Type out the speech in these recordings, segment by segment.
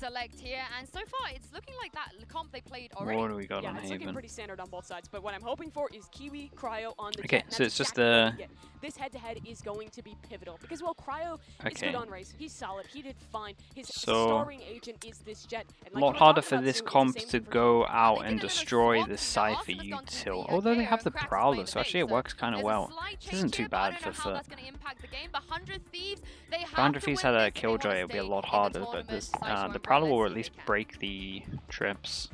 select here, and so far it's looking like that comp they played already. What do we got on it's Haven? looking pretty standard on both sides, but what I'm hoping for is Kiwi, Cryo on the Okay, Jet. so it's just exactly what the... we get. This head-to-head is going to be pivotal, because while Cryo is good on race, he's solid, he did fine. His starring agent is this Jet. And a lot harder for this comp to go out and destroy the Cypher util. Although they have the Prowler, so actually it works kind of well. This isn't too bad for FUT. If 100 Thieves had a Killjoy, it would be a lot harder, but this, the Prowler will at least break the trips.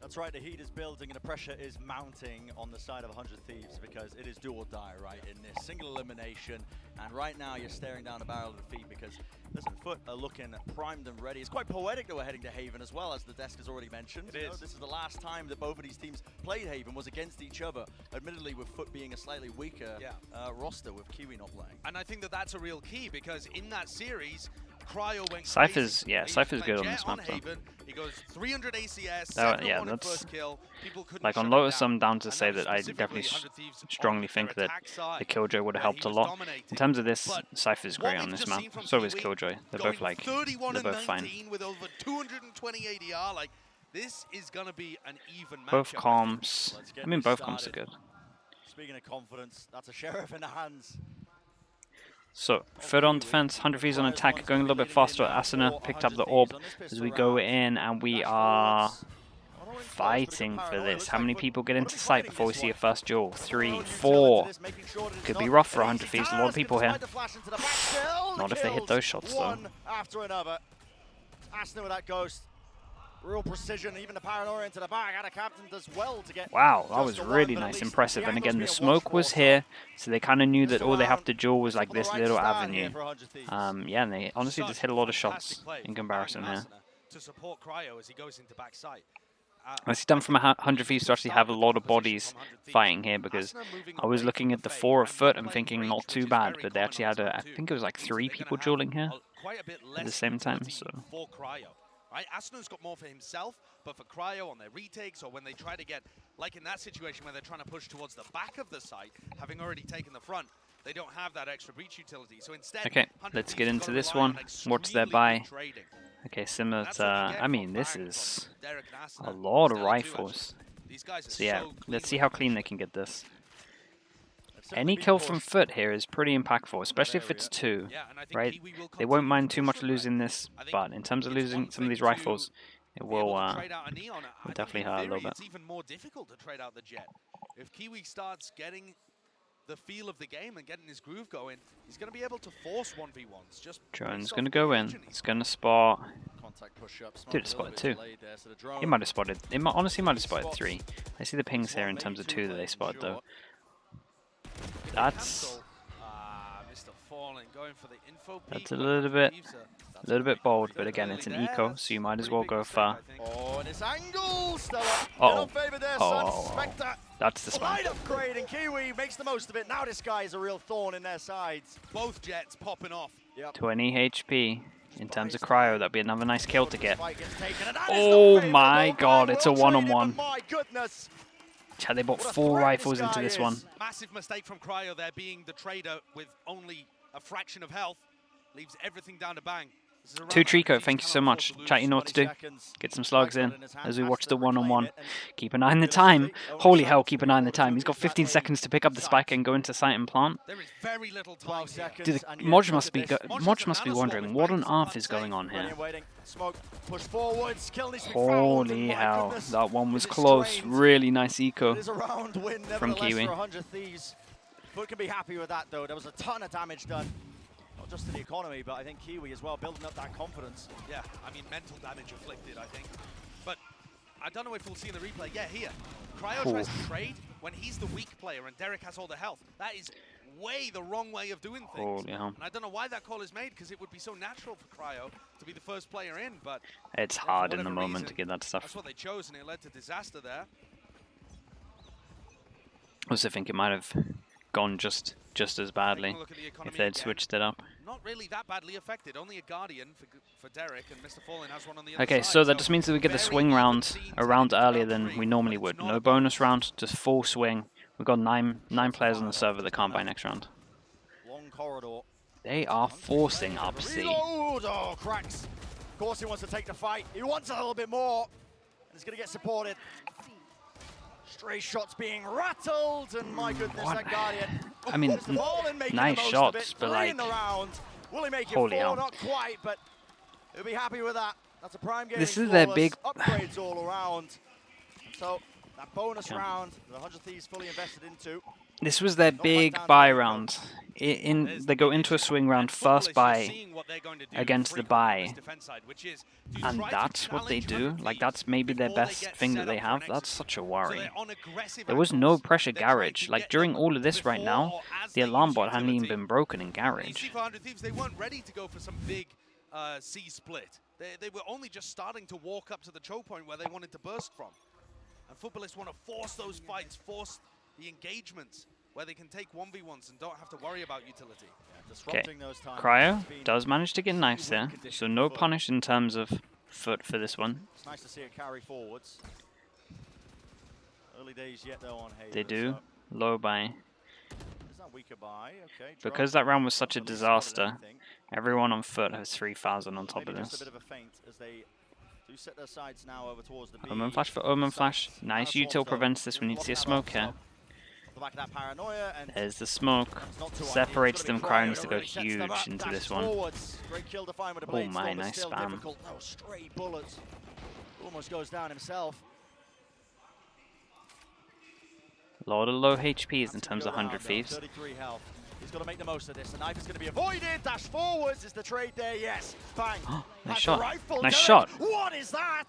That's right, the heat is building and the pressure is mounting on the side of 100 Thieves because it is do or die, right, in this single elimination. And right now you're staring down the barrel of defeat because, listen, FUT are looking primed and ready. It's quite poetic that we're heading to Haven as well, as the desk has already mentioned. This is the last time that both of these teams played Haven was against each other, admittedly with FUT being a slightly weaker roster with Kiwi not playing. And I think that that's a real key because in that series, Cryo went Cypher's, crazy. Cypher's good on this map though. He goes 300 ACS, that's first kill. like on Lotus. I'm down to say that I definitely strongly think that the Killjoy would have helped a lot. In terms of this, Cypher's great on this map. So is Killjoy. They're both like, they're both fine. With over 220 ADR, like this is gonna be an even matchup. Both comps. I mean, both comps are good. Speaking of confidence, that's a sheriff in the hands. So, FUT on defense, 100 Thieves on attack, going a little bit faster. Asuna picked up the orb as we go in, and we are fighting for this. How many people get into sight before we see a first duel? 3, 4. Could be rough for 100 Thieves. A lot of people here. Not if they hit those shots, though. One after another. Asuna with that ghost. Real precision, even the paranoia into the back. And a captain does well to get. Wow, that was really nice, impressive. And again, the smoke was here, so they kind of knew that all they have to duel was like this little avenue. Yeah, and they honestly just hit a lot of shots in comparison here. To support Cryo as he goes into backside. It's done from 100 Thieves to actually have a lot of bodies fighting here, because I was looking at the 4 of FUT and thinking not too bad, but they actually had, I think it was like 3 people dueling here at the same time. So. Right, Asuna's got more for himself, but for Cryo on their retakes or when they try to get, like in that situation where they're trying to push towards the back of the site, having already taken the front, they don't have that extra breach utility. So instead, okay, let's get into this one. What's their buy? Okay, similar to, I mean, this is a lot of rifles. So yeah, let's see how clean they can get this. Any kill from FUT here is pretty impactful, especially if it's 2, right? They won't mind too much losing this, but in terms of losing some of these rifles, it will definitely hurt a little bit. It's even more difficult to trade out the Jet. If Kiwi starts getting the feel of the game and getting his groove going, he's going to be able to force 1v1s. Just Drone's going to go in. He's going to spot. Dude, it spotted 2. He might have spotted. Honestly, might have spotted 3. I see the pings here in terms of 2 that they spotted though. That's a little bit bold, but again, it's an eco, so you might as well go far. That's the spot. Upgrade and Kiwi makes the most of it. Now this guy is a real thorn in their sides. Both Jets popping off. 20 HP. In terms of Cryo, that'd be another nice kill to get. Oh my god, it's a one-on-one. They bought 4 rifles into this one. Massive mistake from Cryo there, being the trader with only a fraction of health. Leaves everything down to bang. 2 Trico, thank you so much. Chat, you know what to do. Get some slugs in as we watch the one-on-one. Keep an eye on the time. Holy hell, keep an eye on the time. He's got 15 seconds to pick up the spike and go into site and plant. There is very little time. Dude, Modge must be wondering what on earth is going on here. Holy hell, that one was close. Really nice eco from Kiwi. FUT can be happy with that though. There was a ton of damage done. Not just to the economy, but I think Kiwi as well, building up that confidence. Yeah, I mean, mental damage inflicted, I think. But I don't know if we'll see in the replay. Yeah, here. Cryo tries to trade when he's the weak player and Derek has all the health. That is way the wrong way of doing things. And I don't know why that call is made, because it would be so natural for Cryo to be the first player in, but it's hard in the moment to get that stuff. That's what they chose, and it led to disaster there. I also think it might have gone just as badly if they'd switched it up. Not really that badly affected. Only a Guardian for Derek, and Mr. Fallen has one on the other Okay, side. so that just means that we get the swing round a round earlier than we normally would. No bonus round, just full swing. We've got nine players on the server that can't buy next round. Long corridor. They are forcing up C. Reload! Oh, cracks. Of course he wants to take the fight. He wants a little bit more. And he's going to get supported. Stray shots being rattled, and my goodness, What? that Guardian. I mean, nice shots, but like, Will he make it holy four? hell. Not quite, but he'll be happy with that. That's a prime game. This is their big upgrades all around. So that bonus round, the 100 Thieves fully invested into. This was their big buy round. They go into a swing round first buy against the buy, and that's what they do. Like, that's maybe their best thing that they have. That's such a worry. There was no pressure garage. Like, during all of this right now, the alarm bot hadn't even been broken in garage. For 100 Thieves, they weren't ready to go for some big C split. They were only just starting to walk up to the choke point where they wanted to burst from. And footballists want to force those fights, force the engagements where they can take 1v1s and don't have to worry about utility. Okay, Cryo does manage to get knives there, so no punish in terms of FUT for this one. It's nice to see it carry forwards. Early days yet though on Hader, They do. So Low buy. is that weaker buy? Okay, Because that round was such a disaster, everyone on FUT has 3,000 on top of maybe just a this. bit of a feint as they do set their sights now over towards the B. Omen Flash for Omen Flash. Nice util prevents this. We need to see a smoke here. The back of that paranoia, and There's the smoke. Separates them. Cryo needs to go huge into this one. Great kill to find with a Oh blade my, storm, but nice still spam. difficult. No, stray bullets. Almost goes down himself. A lot of low HPs in terms of 100 Thieves. 33 health. He's got to make the most of this. The knife is going to be avoided. Dash forwards. Is the trade there? Yes. Bang. Nice shot. Rifle. Nice Derek. shot. What is that?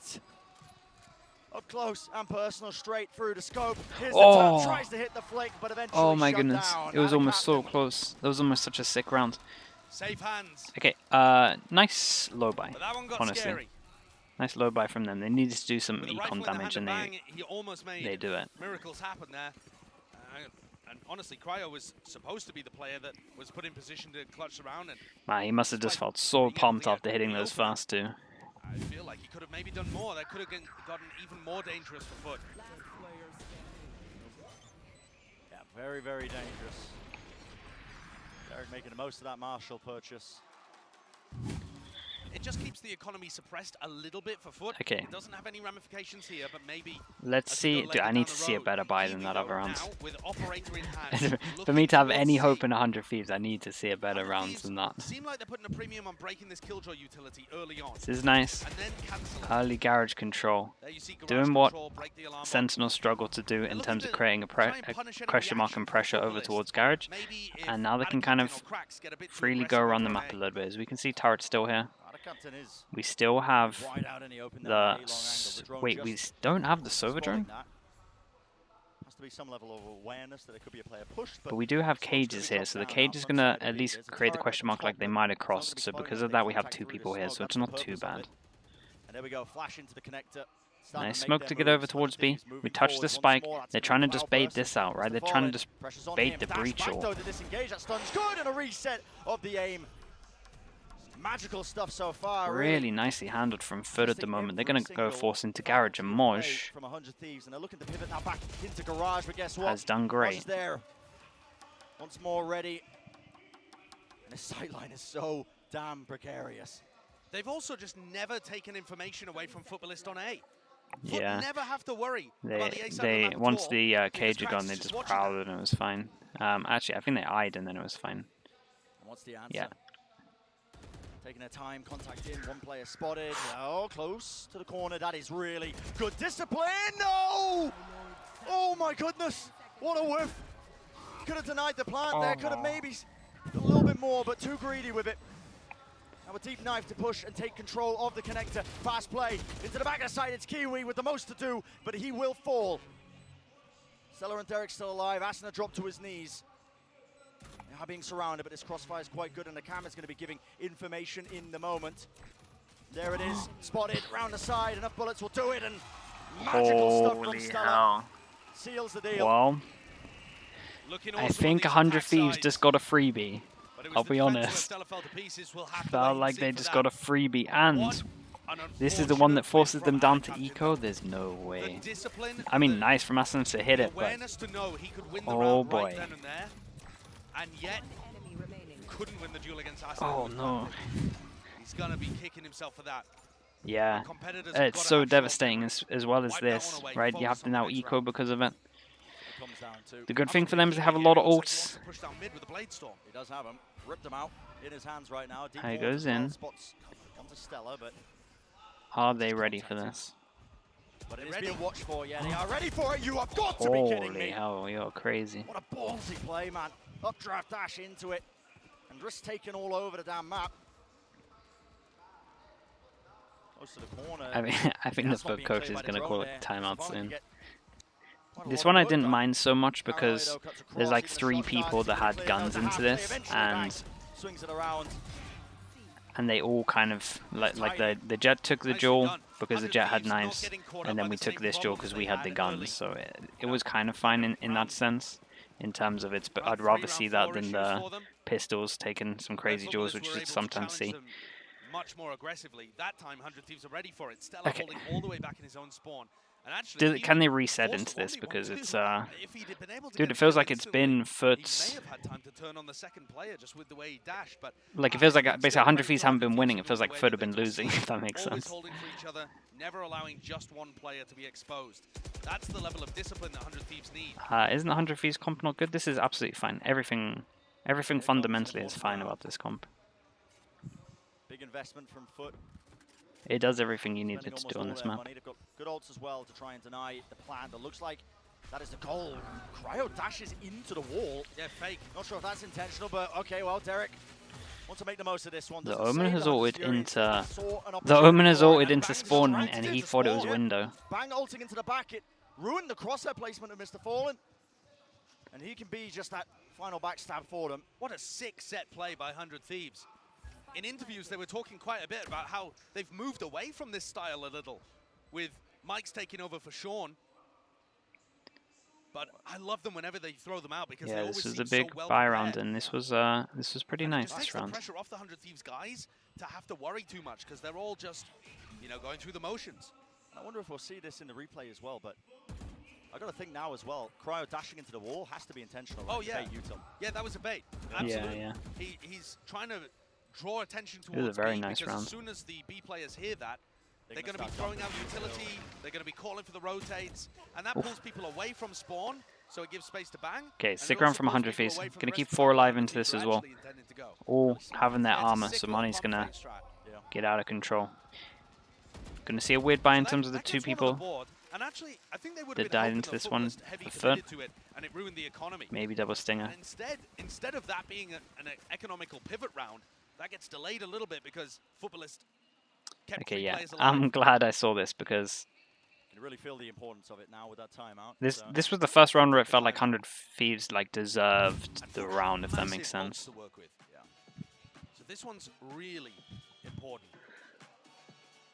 Up close and personal, straight through the scope. Here's Oh. the turn. Tries to hit the flick, but eventually Oh my shut goodness. down. It was And almost so captain. close. That was almost such a sick round. Safe hands. Okay, nice low buy, But that one got honestly. scary. Nice low buy from them. They needed to do some With the rifle econ in the damage, hand and and bang, he almost made they do it. miracles happen there. And honestly, Cryo was supposed to be the player that was put in position to clutch around, and Man, he must have just felt so pumped after hitting those fast too. I feel like he could have maybe done more. That could have gotten even more dangerous for FUT. Yeah, very, very dangerous. Derek making the most of that Marshall purchase. It just keeps the economy suppressed a little bit for FUT. Okay. It doesn't have any ramifications here, but maybe. Let's as we see. go Dude, later I down need the to see a road, better buy here than we that go other round. now with operator in hand, For me to have looking any towards hope in 100 Thieves, I need to see a better 100 round Thieves than that. Seem like they're putting a premium on breaking this Killjoy utility early on, This is nice. and then canceling. Early garage control. There you see garage Doing what control, break the alarm bot. Sentinel struggled to do in looking terms of to creating a try and punish any question mark reaction and from pressure over Footballist. towards garage. Maybe if And now they can Adam kind Captain of or Cracks get a bit too freely go aggressive around the over map a A. little bit. As we can see, turret's still here. The captain is We still have wide out and he opened the... that very long angle. The drone Wait, we just don't have the Sova spotting drone? that. Has to be some level of awareness that it could be a player push, But we do have cages here, so the cage is going to at least create the question mark like they might have crossed. So because of that, we have 2 people here, so it's not too bad. And there we go, flash into the connector. Nice smoke to get over towards B. We touch the spike. They're trying to just bait this out, right? They're trying to just bait the breach all. To disengage, that stun's good, and a reset of the aim. Magical stuff so far. Really nicely handled from FUT at the moment. They're going to go force into garage, and Moj from 100 Thieves, and they're looking to pivot now back into garage, but guess what? has done great. Moj there. Once more ready. And the sightline is so damn precarious. They've also just never taken information away from Footballist on A. FUT Yeah. never have to worry about the A side of the They map at once all, the because cage had Cracks gone, they is just watching prowled them. and it was fine. Actually, I think they eyed and then it was fine. And what's the answer? Yeah. Taking their time, contact in, one player spotted. Oh, close to the corner. That is really good discipline. No! Oh my goodness! What a whiff! Could have denied the plant there. Could have maybe done a little bit more, but too greedy with it. Now a deep knife to push and take control of the connector. Fast play into the back of the side. It's Kiwi with the most to do, but he will fall. Stella and Derek still alive. Asuna dropped to his knees. They are being surrounded, but this crossfire is quite good, and the camera's going to be giving information in the moment. There it is, spotted round the side. Enough bullets will do it, and magical stuff from Holy Stella. hell. Seals the deal. Well, Looking I also think on these 100 attack Thieves sides, just got a freebie. but it was I'll the be defense where honest. Stella fell to pieces. We'll have to wait Felt and like see they for just that. got a freebie, and What an this is the one that unfortunate forces whiff them from down Adam to Captain. eco. There's no way. The discipline, I mean, the nice from Asuna to hit it, but awareness to know he could win the Oh, round boy. right then and there, and yet couldn't win the duel against Asa. Oh no. He's going to be kicking himself for that. Yeah. It's so devastating as well as this, right? You have to now eco because of it. The good thing for them is they have a lot of ults. He does have him. Ripped him out in his hands right now. He goes in. Are they ready for this? But it is being watched for, yeah, they are ready for it. You have got to be kidding me. Holy hell, you're crazy. What a ballsy play, man. Updraft dash into it. And risk taken all over the damn map. Close to the corner. I mean, I think the FUT coach is going to call it timeout soon. This one I didn't mind so much because there's like 3 people that had guns into this, and they all kind of like the Jet took the duel because the Jet had knives, and then we took this duel because we had the guns. So it was kind of fine in that sense, in terms of its. But I'd rather see that than the pistols taking some crazy duels, which you sometimes see. Much more aggressively. That time, 100 Thieves are ready for it. Stella holding all the way back in his own spawn. And actually, can they reset into this? Because it's dude, it feels like it's been FUT's. Like it feels like basically 100 Thieves haven't been winning. It feels like FUT have been losing. If that makes sense. Holding for each other, never allowing just one player to be exposed. That's the level of discipline that 100 Thieves need. Isn't 100 Thieves comp not good? This is absolutely fine. Everything fundamentally is fine about this comp. Big investment from FUT. It does everything you need it to do on this map. They've got good ults as well to try and deny the plan, but looks like that is the goal. Cryo dashes into the wall. Yeah, fake. Not sure if that's intentional, but okay, well, Derek wants to make the most of this one. The Omen has ulted into spawn, and he thought it was window. Bang ulting into the back, it ruined the crosshair placement of Mr. Fallen. And he can be just that final backstab for them. What a sick set play by 100 Thieves. In interviews, they were talking quite a bit about how they've moved away from this style a little, with Mike's taking over for Sean. But I love them whenever they throw them out because they always this was seem a big so well buy round, prepared. and this was pretty nice this round. It takes the pressure off the 100 Thieves guys to have to worry too much because they're all just, you know, going through the motions. I wonder if we'll see this in the replay as well, but I got to think now as well. Cryo dashing into the wall has to be intentional. Oh right, yeah, yeah, that was a bait. Absolutely. Yeah. He's trying to draw attention towards it was a very B nice because round. as soon as the B players hear that, they're going to be throwing out utility, they're going to be calling for the rotates, and that pulls people away from spawn, so it gives space to bang. Okay, stick around from 100 Thieves. Going to keep 4 alive into this as well. All having their armor, so Money's going to get out of control. Going to see a weird buy in terms of the 2 people and actually, I think they would that died into this one for FUT. And it ruined the economy. Maybe double stinger. And instead of that being an economical pivot round, that gets delayed a little bit because Footballist kept players alive. I'm glad I saw this because you really feel the importance of it now with that timeout. This was the first round where it felt like 100 Thieves like deserved the round, if that makes sense. To work with. Yeah. So this one's really important.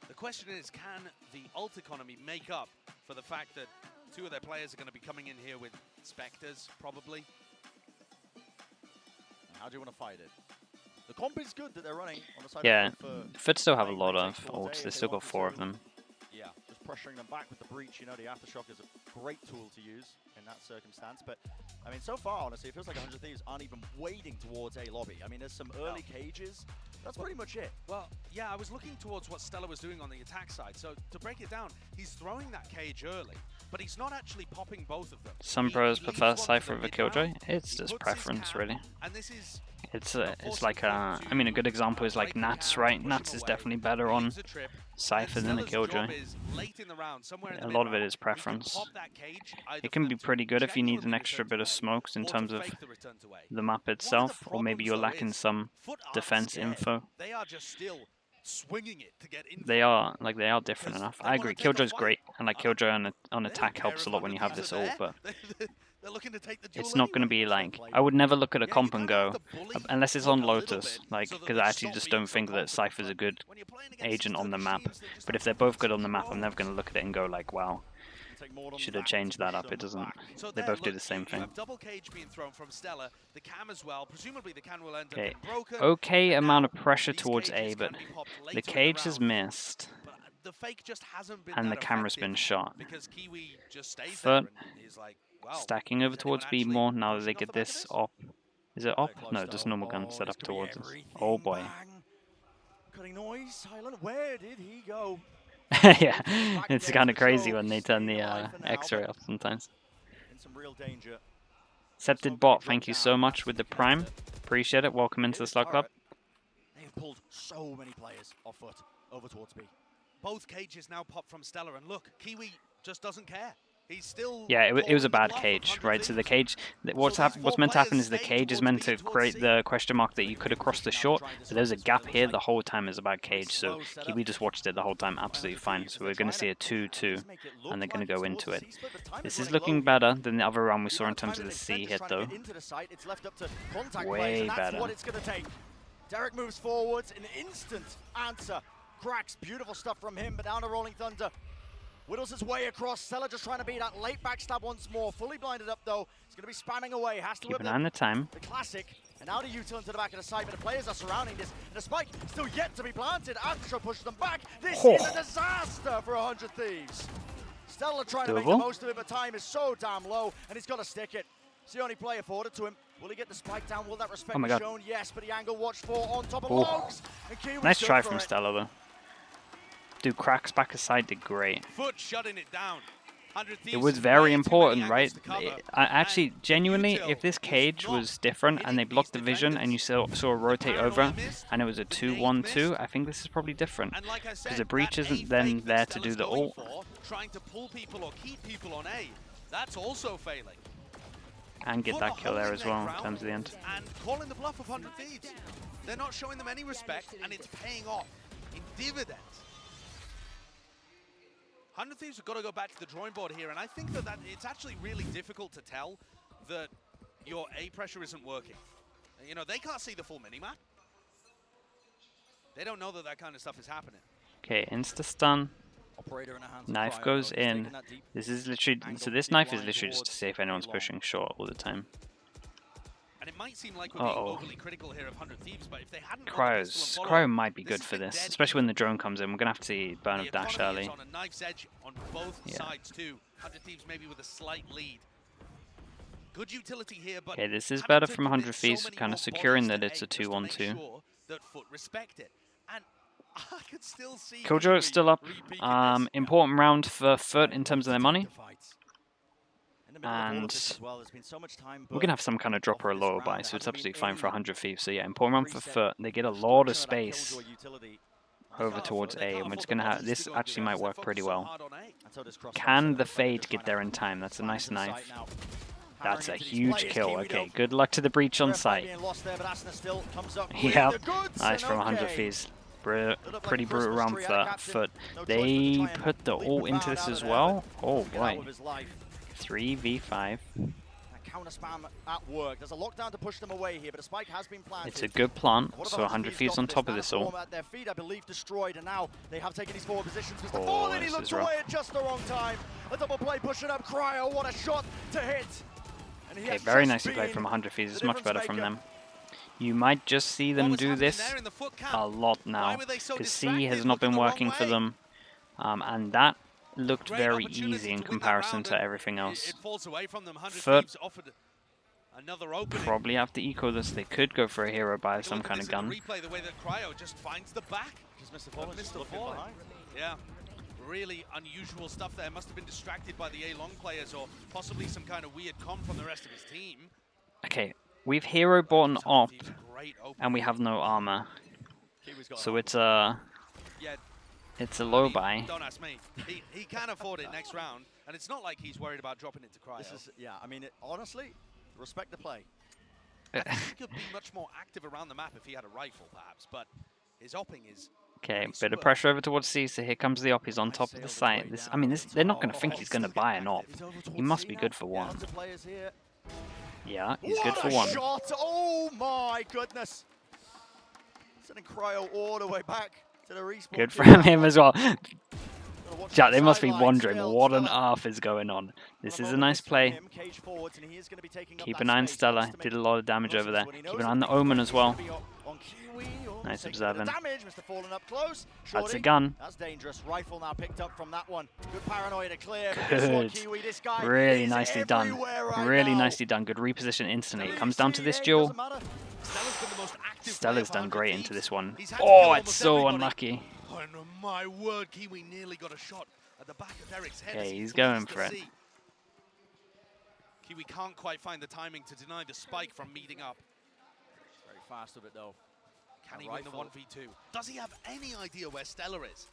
The question is, can the ult economy make up for the fact that 2 of their players are going to be coming in here with Spectres, probably? How do you want to fight it? The comp is good that they're running on the side of FUT still have a lot of ults. They still got 4 of them. Yeah, just pressuring them back with the breach. You know, the Aftershock is a great tool to use in that circumstance. But, I mean, so far, honestly, it feels like 100 Thieves aren't even wading towards A lobby. I mean, there's some early cages. That's pretty much it. Well, yeah, I was looking towards what Stella was doing on the attack side. So, to break it down, he's throwing that cage early, but he's not actually popping both of them. Some pros prefer Cypher over Killjoy. It's just preference, really. And this is... It's like a good example is like Nats, right? Nats is definitely better on Cypher than a Killjoy. A lot of it is preference. It can be pretty good if you need an extra bit of smokes in terms of the map itself, or maybe you're lacking some defense info. They are just still swinging it to get info. They are different enough. I agree. Killjoy's great, and like Killjoy on attack helps a lot when you have this ult, but it's not going to be like, I would never look at a comp and go, unless it's on Lotus, like, because I actually just don't think that Cypher's a good agent on the map. But if they're both good on the map, I'm never going to look at it and go like, wow, should have changed that up. It doesn't. They both do the same thing. Double cage being thrown from Stella, the cam as well. Presumably the cam will end up Okay, broken. okay amount of pressure towards A, but the cage has missed. The fake just hasn't been and the camera's been shot. Because Kiwi just stays FUT there and he's like, wow, stacking over towards B more now that they get this op. Is it up? No, just normal gun set up towards us. Oh boy. Cutting noise, silent. Where did he go? Yeah, it's kind of crazy when they turn the X-ray off sometimes. In some real danger. Accepted bot, thank you so much with the Prime. Appreciate it. Welcome into the Slug Club. They've pulled so many players off foot over towards B. Both cages now pop from Stellar, and look, Kiwi just doesn't care. He's still. Yeah, it was a bad cage, right? So the cage, what's meant to happen is the cage is meant to create the question mark that you could have crossed the short. So there's a gap here the whole time is a bad cage. So Kiwi just watched it the whole time, absolutely fine. So we're going to see a 2-2, and they're going to go into it. This is looking better than the other round we saw in terms of the C hit, though. Way better. Derek moves forwards, an instant answer. Cracks, beautiful stuff from him, but down to Rolling Thunder. Whittles his way across. Stella just trying to beat that late backstab once more. Fully blinded up though. He's going to be spamming away. Has to keep an eye on the time. The classic. And now the U-turn to the back of the side, but the players are surrounding this. And the spike still yet to be planted. Aftershock pushes them back. This is a disaster for 100 Thieves. Stella trying to make the most of it, but time is so damn low, and he's got to stick it. It's the only play afforded to him. Will he get the spike down? Will that respect be shown? Yes, but the angle watched for on top of Logs. Nice try from Stella though. Dude, cracks back aside did great. FUT shutting it down. It was very important, right? Actually, genuinely, if this cage was different and they blocked the vision and you saw a rotate over and it was a 2-1-2, I think this is probably different. Because the breach isn't then there to do the ult. Trying to pull people or keep people on A. That's also failing. And get that kill there as well in terms of the end. And calling the bluff of 100 Thieves. They're not showing them any respect, and it's paying off in dividends. 100 Thieves have got to go back to the drawing board here, and I think that it's actually really difficult to tell that your A pressure isn't working. You know, they can't see the full minimap. They don't know that that kind of stuff is happening. Okay, insta-stun. Knife goes in. This is literally, so this knife is literally just to see if anyone's pushing short all the time. And it might seem like we're being overly critical here of 100 Thieves, but if they hadn't Cryo might be good for this, especially when the drone comes in. We're gonna have to see burn of dash early. On a knife's edge on both sides too. 100 Thieves maybe with a slight lead. Good utility here, but okay, this is better from 100 Thieves, kind of securing that it's a 2-1-2. That FUT respect it. And I could still see Killjoy's still up. Important round for FUT in terms of their money. And we're going to have some kind of drop or a lower buy, so it's absolutely fine for 100 Thieves. So yeah, important round for FUT. They get a lot of space over towards A, and we're just going to have... This actually might work pretty well. Can the Fade get there in time? That's a nice knife. That's a huge kill. Okay, good luck to the breach on site. Yep, nice from 100 Thieves. Pretty brutal round for FUT. They put the ult into this as well. Oh boy. 3v5. Counter spam at work. There's a lockdown to push them away here, but a spike has been planted. It's a good plant. So 100 Thieves on top of this ult. Their feet, I believe, destroyed, and now they have taken these forward positions. Mr. Fallen, he looks away at just the wrong time. A double play pushing up Cryo. What a shot to hit. Okay, very nicely played from 100 Thieves. It's much better from them. You might just see them do this a lot now, because C has not been working for them, and that looked very easy in comparison to everything else. FUT probably have to eco this. They could go for a hero buy some kind of gun. Yeah, really unusual stuff there. Must have been distracted by the A long players or possibly some kind of weird comp from the rest of his team. Okay, we've hero bought an op, and we have no armor, so it's a low buy. Don't ask me. He can afford it next round, and it's not like he's worried about dropping it to Cryo. I mean, honestly, respect the play. I think he could be much more active around the map if he had a rifle, perhaps, but his opping is... Okay, bit of pressure over towards C, so here comes the op. He's on top of the site. They're not going to think he's going to buy an op. He must be good for one. Yeah, he's good for one. Shot! Oh my goodness! Sending Cryo all the way back to the respawn. Good from him as well. Chat, they must be wondering what on earth is going on. This is a nice play. Keep an eye on Stella. Did a lot of damage over there. Keep an eye on the Omen as well. Nice observing. That's a gun. That's dangerous. Rifle now picked up from that one. Good paranoia to clear. Good. Really nicely done. Really nicely done. Good reposition instantly. It comes down to this duel. Stella's done great into this one. Oh, it's so unlucky. Oh, my word, Kiwi nearly got a shot at the back of Derek's head. Okay, he's going for it. Kiwi can't quite find the timing to deny the spike from meeting up. Very fast with it though. Can he win the 1v2? Does he have any idea where Stella is?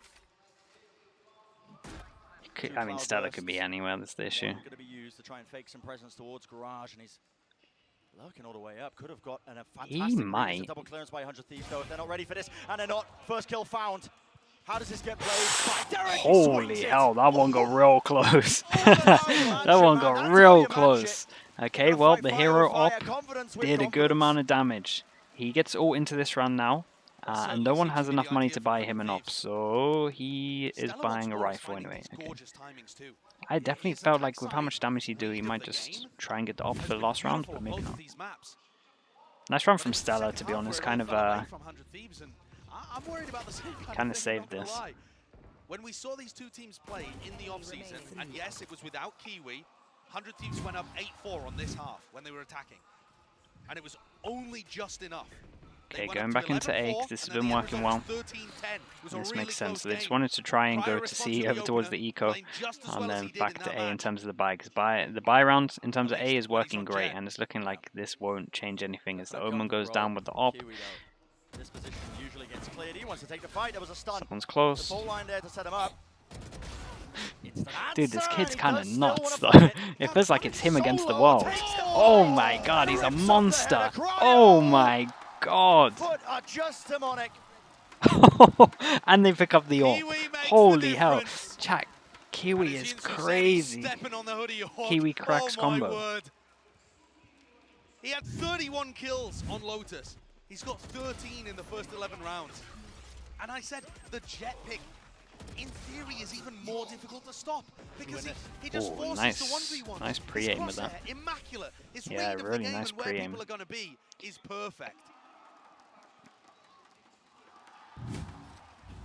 I mean, Stella could be anywhere. That's the issue. Going to be used to try and fake some presence towards Garage, and he's lurking all the way up. Could have got a fantastic double clearance by 100 Thieves though. If they're not ready for this, and they're not. First kill found. How does this get played? Derek, holy hell, that one got real close. That one got real close. Okay, well, the hero op did a good amount of damage. He gets ult into this round now, and no one has enough money to buy him an op, so he is buying a rifle anyway. Okay. I definitely felt like with how much damage he do, he might just try and get the op for the last round, but maybe not. Nice run from Stella, to be honest. Kind of saved this. When we saw these two teams play in the off-season, and yes, it was without Kiwi, 100 Thieves went up 8-4 on this half when they were attacking. And it was only just enough. Okay, going back into A, because this has been working well. This makes sense. So they just wanted to try and go to C over towards the eco, and then back to A in terms of the buy. Because the buy round in terms of A is working great, and it's looking like this won't change anything as the Omen goes down with the op. This position usually gets cleared. He wants to take the fight. There was a stun. Someone's close. The line there to set him up. Dude, this kid's kind of nuts though. It feels like it's him against the world. Oh my god, he's a monster. Oh my god. And they pick up the orb. Holy hell. Chat, Kiwi is crazy. Kiwi cracks combo. He had 31 kills on Lotus. He's got 13 in the first 11 rounds. And I said the jet pick, in theory, is even more difficult to stop because he just forces the 1v1. Nice pre-aim with that. Immaculate. His yeah, read really of the game nice and where pre-aim. people are going to be is perfect.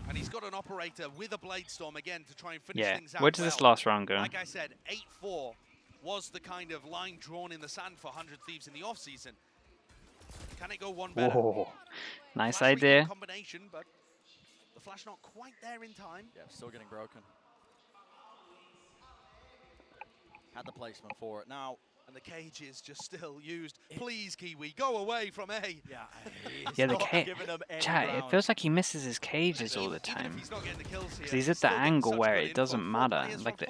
And he's got an operator with a Blade Storm again to try and finish things out. Where does this last round go? Like I said, 8-4 was the kind of line drawn in the sand for 100 Thieves in the off-season. Can it go one better? Whoa, nice idea. Combination, but the flash not quite there in time. Yeah, still getting broken. Had the placement for it now. And the cage is just still used. Please, Kiwi, go away from A. Yeah, the cage. Chat, it feels like he misses his cages all the time. Because he's at the angle where it doesn't matter. Like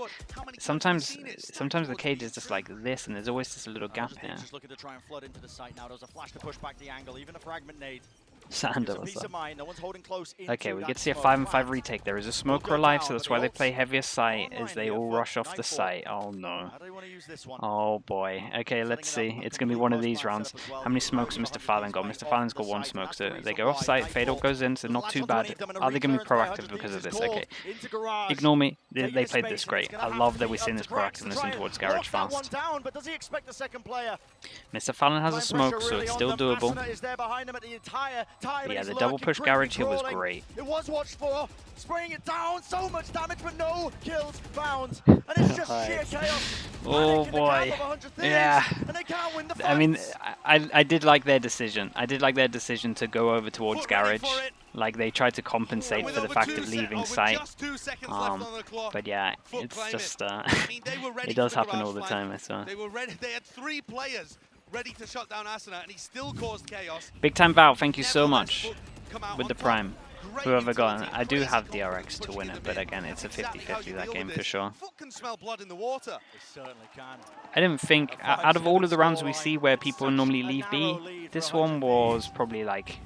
sometimes the cage is just like this, and there's always just a little gap here. Just looking to try and flood into the site now. There's a flash to push back the angle, even a fragment nade. Sander was up. No one's holding close. Okay, we get to see a 5-on-5 retake. There is a smoker alive, so that's why they play heavier site, as they all rush off the site. Oh no. Oh boy. Okay, let's see. It's going to be one of these rounds. How many smokes has Mr. Fallon got? Mr. Fallon's got one smoke, so they go off site. Fatal goes in, so not too bad. Are they going to be proactive because of this? Okay. Ignore me. They played this great. I love that we're seeing this proactiveness in towards Garage fast. Mr. Fallon has a smoke, so it's still doable. But yeah, the double push Garage here was great. It was watched for, spraying it down, so much damage, but no kills found. And it's just sheer chaos. Oh boy. Yeah. I mean, I did like their decision. I did like their decision to go over towards Garage. Like they tried to compensate for the fact of leaving site. But yeah, it's just it does happen all the time, I saw. They were ready. They had 3 players ready to shut down Asuna, and he still caused chaos. Big time Val, thank you so much with the prime. Whoever got it. I do have DRX to win it, but again, it's a 50-50 that game for sure. FUT can smell blood in the water. I didn't think, out of all of the rounds we see where people normally leave B, this one was probably like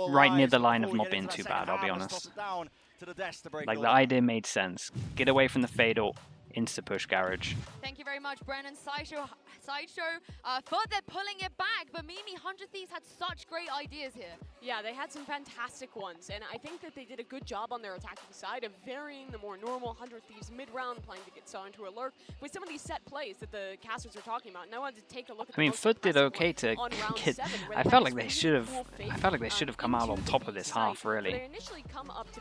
right near the line of not being too bad, I'll be honest. Like the idea made sense. Get away from the fatal. Insta-push Garage. Thank you very much, Brennan. Sideshow, thought they're pulling it back, but Mimi, 100 Thieves had such great ideas here. Yeah, they had some fantastic ones, and I think that they did a good job on their attacking side of varying the more normal 100 Thieves mid-round, playing to get saw into a lurk with some of these set plays that the casters are talking about. And I wanted to take a look at I mean, FUT did okay to get. I felt like they should have. I felt like they should have come out on top of this half, really.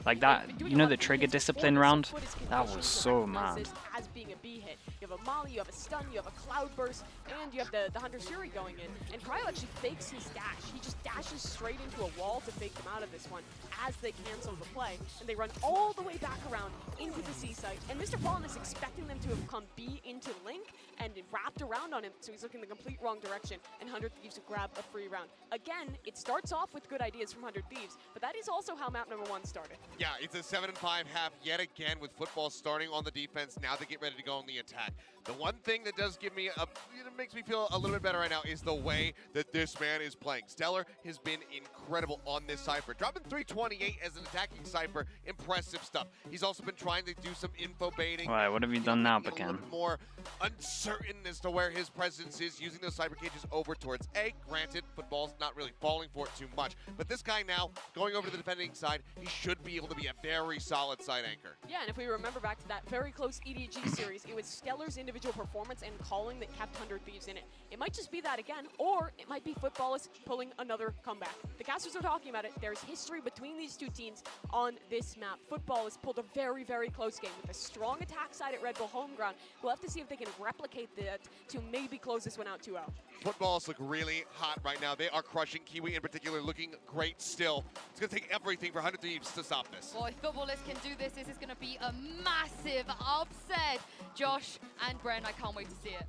Like that, you know, the trigger discipline round. That was so mad. As being a B hit, you have a molly, you have a stun, you have a cloud burst, and you have the Hunter's Fury going in. And Cryo actually fakes his dash. He just dashes straight into a wall to fake them out of this one as they cancel the play, and they run all the way back around into the C site. And Mr. Fallen is expecting them to have come B into Link and wrapped around on him, so he's looking the complete wrong direction, and 100 Thieves to grab a free round. Again, it starts off with good ideas from 100 Thieves, but that is also how map number 1 started. Yeah, it's a 7-5 half yet again with football starting on the defense. Now they get ready to go on the attack. The one thing that does give me it makes me feel a little bit better right now is the way that this man is playing. Stellar has been incredible on this Cypher. Dropping 328 as an attacking Cypher, impressive stuff. He's also been trying to do some info baiting. Alright, what have you done now, Bacan? A little more uncertain as to where his presence is, using those Cypher cages over towards A. Granted, football's not really falling for it too much, but this guy now, going over to the defending side, he should be able to be a very solid side anchor. Yeah, and if we remember back to that very close EDG series, it was Stellar's individual performance and calling that kept 100 Thieves in it. It might just be that again, or it might be Footballers pulling another comeback. The casters are talking about it. There's history between these two teams on this map. Football has pulled a very, very close game with a strong attack side at Red Bull home ground. We'll have to see if they can replicate that to maybe close this one out 2-0. Footballs look really hot right now. They are crushing. Kiwi in particular looking great still. It's going to take everything for 100 Thieves to stop this. Boy, Footballers can do this. This is going to be a massive upset. Josh and Bren, I can't wait to see it.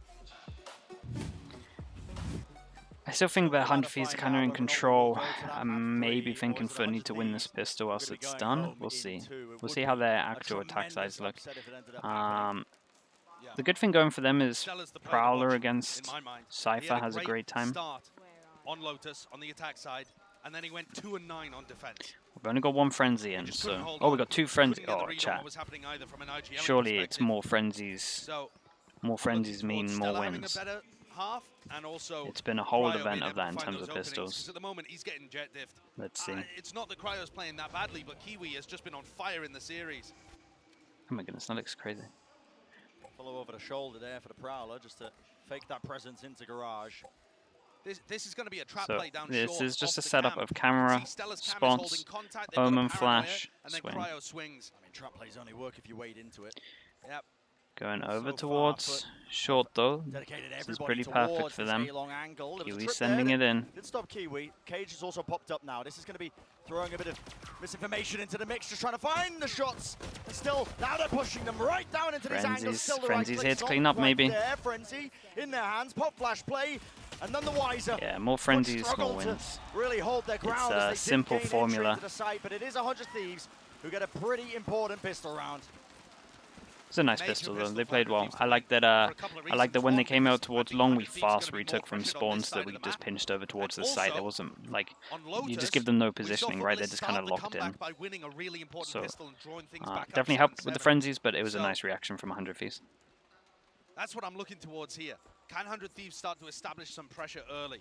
I still think that 100 Thieves are kind of in control. I'm maybe thinking FUT need to win this pistol else it's done. We'll see. We'll see how their actual attack sides look. The good thing going for them is Prowler against Cypher has a great time. On Lotus on the attack side, and then he went 2 and 9 on defense. We've only got 1 frenzy in, so we got 2 frenzy. Oh, chat. Surely it's more frenzies. More frenzies mean more wins. It's been a whole event of that in terms of pistols. At the moment, he's getting jet diffed. Let's see. It's not that Cryo's playing that badly, but Kiwi has just been on fire in the series. Oh my goodness, that looks crazy. Follow over the shoulder there for the Prowler, just to fake that presence into garage. This is going to be a trap play down this short is just a the setup cam. of camera, spawns, Omen flash, and then swing. Cryo swings. I mean, trap plays only work if you wade into it. Yep. Going over towards short though. This is pretty perfect for them. Kiwi sending it in. Did stop Kiwi. Cage has also popped up now. This is going to be throwing a bit of misinformation into the mix, just trying to find the shots. And still, now they're pushing them right down into these angles. Still the Frenzy's right here to clean up, maybe. There. Frenzy in their hands. Pop flash play. And none the wiser. Yeah, more frenzies, more wins. Really hold their ground. It's a simple formula. The site, but it is 100 Thieves who get a pretty important pistol round. It's a nice pistol though. They played well. I like that. I like that when they came out towards long, we fast retook from spawns that we just pinched over towards the site. There wasn't like you just give them no positioning, right? They're just kind of locked in. So definitely helped with the frenzies, but it was a nice reaction from 100 Thieves. That's what I'm looking towards here. Can 100 Thieves start to establish some pressure early?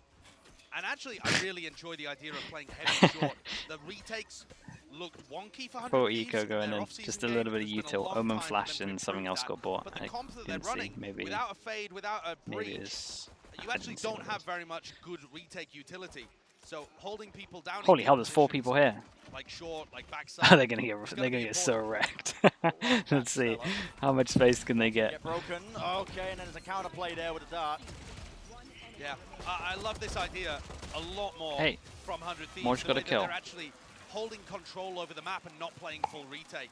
And actually, I really enjoy the idea of playing heavy short. The retakes looked wonky for 100 Thieves. Eco going in, just a little bit of util. Omen flashed and something else got bought. But the I comp that didn't they're running, see. Maybe without a fade, without a breach, you actually don't have it. very much good retake utility. So holding people down. Holy hell! There's 4 people here. Like short, like backside. They're gonna get so wrecked. Let's see how much space can they get. Broken. Okay, and then there's a counter play there with a dart. Yeah, I love this idea a lot more from 100 Thieves. Mor's got a kill. They're actually holding control over the map and not playing full retake.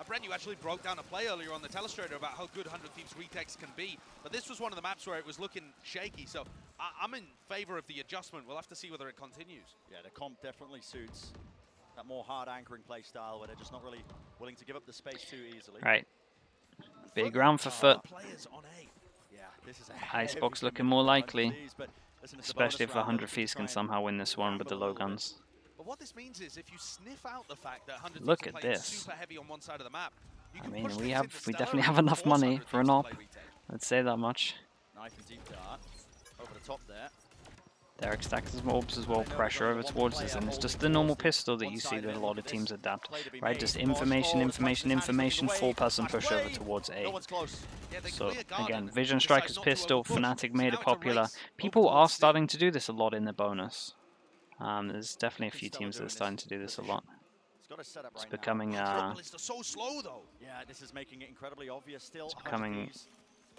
Brent, you actually broke down a play earlier on the Telestrator about how good 100 Thieves retakes can be, but this was one of the maps where it was looking shaky, so I'm in favor of the adjustment. We'll have to see whether it continues. Yeah, the comp definitely suits that more hard anchoring play style where they're just not really willing to give up the space too easily. Right. Big round for FUT. Players on A. Yeah, this is a Icebox looking more likely, especially if 100 Thieves can somehow win this one with the low guns. But what this means is if you sniff out the fact that 100 Look Thieves at are this. super heavy on one side of the map, you I can mean, push we things into definitely Stellar have and enough force money 100 for an Thieves to op. play retake. Let's say that much. Knife and deep dart over the top there. Derek stacks his orbs as well, pressure over towards us, and it's just the normal pistol that you see that a lot of teams adapt, right? Just information, information, information, 4-person push over towards A. So again, Vision Striker's pistol, Fnatic made it popular. People are starting to do this a lot in the bonus. There's definitely a few teams that are starting to do this a lot. It's becoming so slow though. Yeah, this is making it incredibly obvious still. It's becoming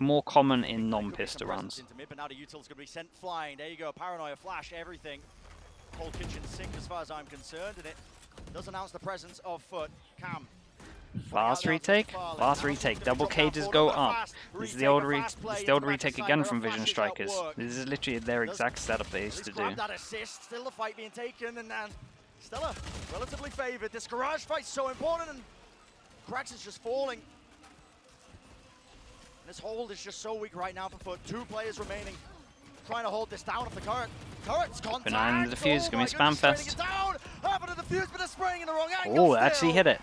more common in non-pistol rounds. But now the util's going to be sent flying. There you go, paranoia, flash, everything. Whole kitchen sink as far as I'm concerned, and it does announce the presence of FUT. Cam. Fast retake, double cages go up. This is the old retake again from Vision Strikers. This is literally their exact setup they used to do. That assist, still the fight being taken, and Stella relatively favored. This garage fight's so important, and Krax is just falling. This hold is just so weak right now for FUT. 2 players remaining, trying to hold this down off the turret. Turret's contact. Benign the defuse, gonna be spam fest. Oh, actually hit it.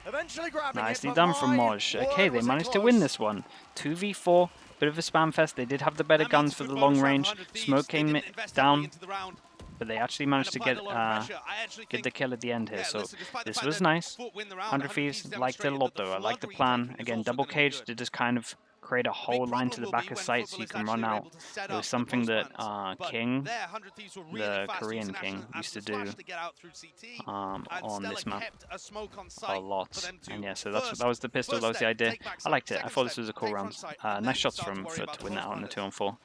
Eventually grabbing Nicely done from Moj. Okay, they managed to win this one. 2v4, bit of a spam fest. They did have the better guns for the long range. Smoke came down, but they actually managed to get the kill at the end here. So this was nice. 100 Thieves liked it a lot though. I like the plan. Again, double cage to just kind of create a whole line to the back of site so you can run out. It was something that King, the Korean King, used to do on this map a lot. And yeah, so that was the pistol, that was the idea. I liked it. I thought this was a cool round. Nice shots from FUT to win that out in the 2-on-4.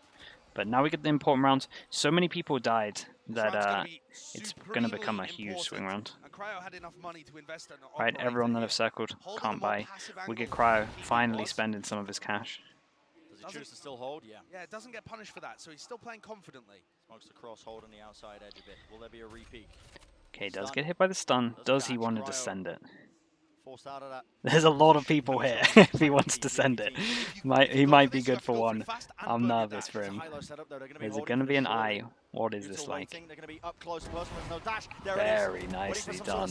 But now we get the important round. So many people died that it's going to become a huge swing round. Right, everyone that have circled can't buy. We get Cryo finally spending some of his cash. Does he choose to still hold? Yeah. Yeah, it doesn't get punished for that, so he's still playing confidently. Smokes the cross hold on the outside edge a bit. Will there be a repeat? Okay, does get hit by the stun. Does he want to descend it? Forced out of that. There's a lot of people here if he wants to send it. He might be good for one. I'm nervous for him. Is it going to be an eye? What is this like? Very nicely done.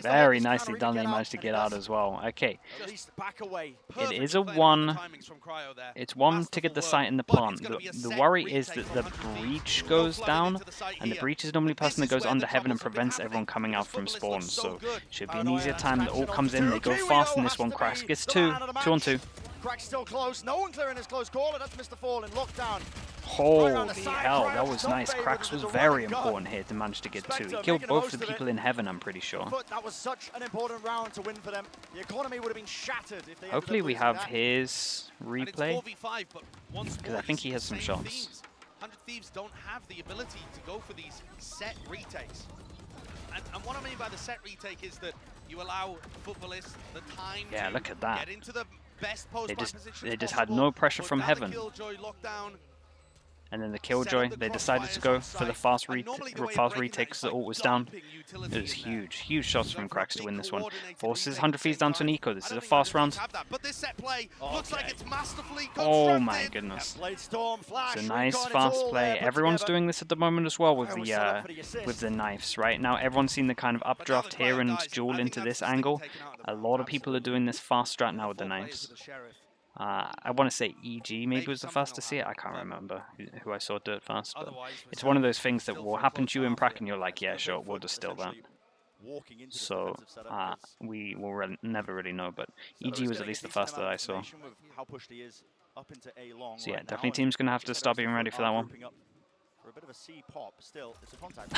Very nicely done. They managed to get out as well. Okay. It is a one. It's one to get the site in the plant. The worry is that the breach goes down, and the breach is normally the person that goes under heaven and prevents everyone coming out from spawn. So should be an easier time. That all comes in. They go fast in this one. Krax gets 2-on-2. Krax still close. No one clearing his close caller. That's Mr. Fall in lockdown. Holy hell, that was nice. Krax was very important here to manage to get 2. He killed both the people in heaven, I'm pretty sure. That was such an important round to win for them. The economy would have been shattered if they hopefully we have his replay, because I think he has some shots. 100 Thieves don't have the ability to go for these set retakes. And what I mean by the set retake is that you allow footballists the time to look at that. get into the best post they just had no pressure from heaven. And then the Killjoy, they decided to go for the fast retake because the ult was down. It was huge, huge shots from Krax to win this one. Forces 100 Thieves down to an eco. This is a fast round. Oh my goodness. It's a nice fast play. Everyone's doing this at the moment as well with the knives, right? Now everyone's seen the kind of updraft here and duel into this angle. A lot of people are doing this fast strat now with the knives. I want to say EG maybe was the first to see it. I can't remember who I saw do it first, but it's one of those things that will happen to you in prac and you're like, yeah, sure, we'll just steal that. So we will never really know, but EG was at least the first that I saw. So yeah, definitely team's going to have to start being ready for that one.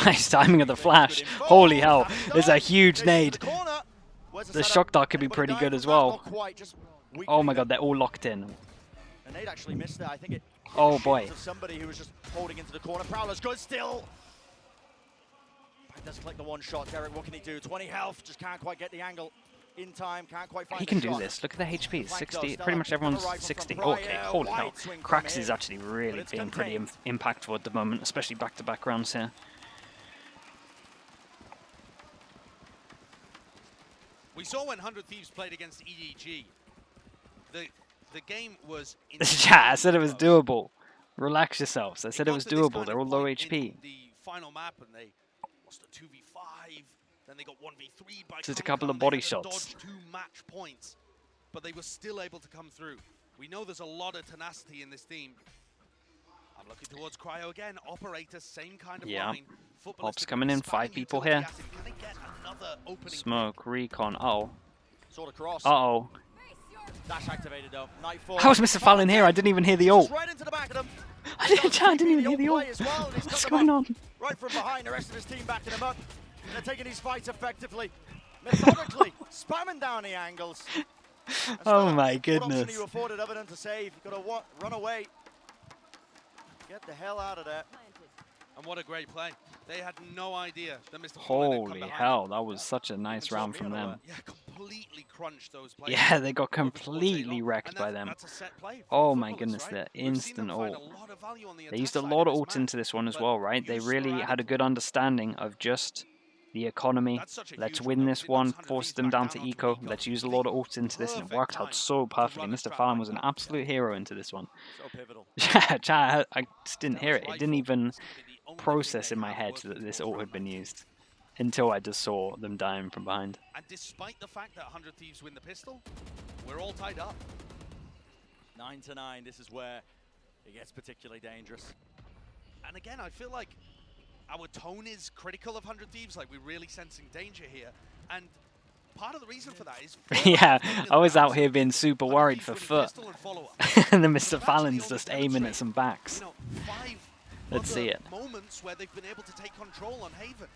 Nice timing of the flash. Holy hell, it's a huge nade. The shock dart could be pretty good as well. Oh my god, they're all locked in. And they'd actually missed it. I think it oh boy. Somebody who was just holding into the corner. Prowler's good still. Does click the one shot. Derek, what can he do? 20 health, just can't quite get the angle in time, can't quite find he can do this. Look at the HP, 60. Pretty much everyone's 60. Okay, holy hell. Krax is actually really being pretty impactful at the moment, especially back-to-back rounds here. We saw when 100 Thieves played against EEG. The game was yeah, I said it was doable. Relax yourselves. I said it was doable. They're all low HP. The final map and they lost a 2v5. Then they got 1v3 by just a couple of body shots. Dodged 2 match points, but they were still able to come through. We know there's a lot of tenacity in this team. I'm looking towards Cryo again. Operator, same kind of Yeah. line. Ops coming in, 5 people here. Can they get another opening Smoke, recon. Uh-oh. Sort of cross. Uh-oh. Dash activated though. Nightfall. How was Mr. Fallon here? I didn't even hear the ult. Right into the back of them. I didn't even hear the ult. What's going on? Right from behind, the rest of his team backing him up. And they're taking these fights effectively, methodically, spamming down the angles. Oh my What option goodness. are you afforded other than to save? You've got to run away. Get the hell out of there. And what a great play. They had no idea that Mr. Holy hell, that was such a nice round from them. Yeah, completely crunched those players. Yeah, they got completely wrecked by them. That's a set play Oh for my footballers, goodness, right? their We've seen instant them find ult. a lot of value on the They attack used a side lot of this ults map, into this one as but well, right? They use really sporadic had a good understanding of just the economy. That's such a Let's huge win one. this They've one, knocked 100 force Thieves them back down to onto eco. Eco. Let's use a lot of ults into this, and it Perfect worked out time so to perfectly. run a Mr. trap Fallon like was an that. absolute hero into this one. So pivotal. Yeah, chat, I just didn't hear it. It didn't Rifle even is gonna be the only process thing in they my have head working that this towards ult had been round 19. used until I just saw them dying from behind. And despite the fact that 100 Thieves win the pistol, we're all tied up. 9-9. This is where it gets particularly dangerous. And again, I feel like our tone is critical of 100 Thieves, like we're really sensing danger here. And part of the reason for that is... Yeah, I was out here being super 100 worried Thieves for winning FUT. pistol and follow-up. And then But Mr. they've actually Fallon's only just aiming at some backs. You know, 5 Let's see other it. moments where they've been able to take control on Haven.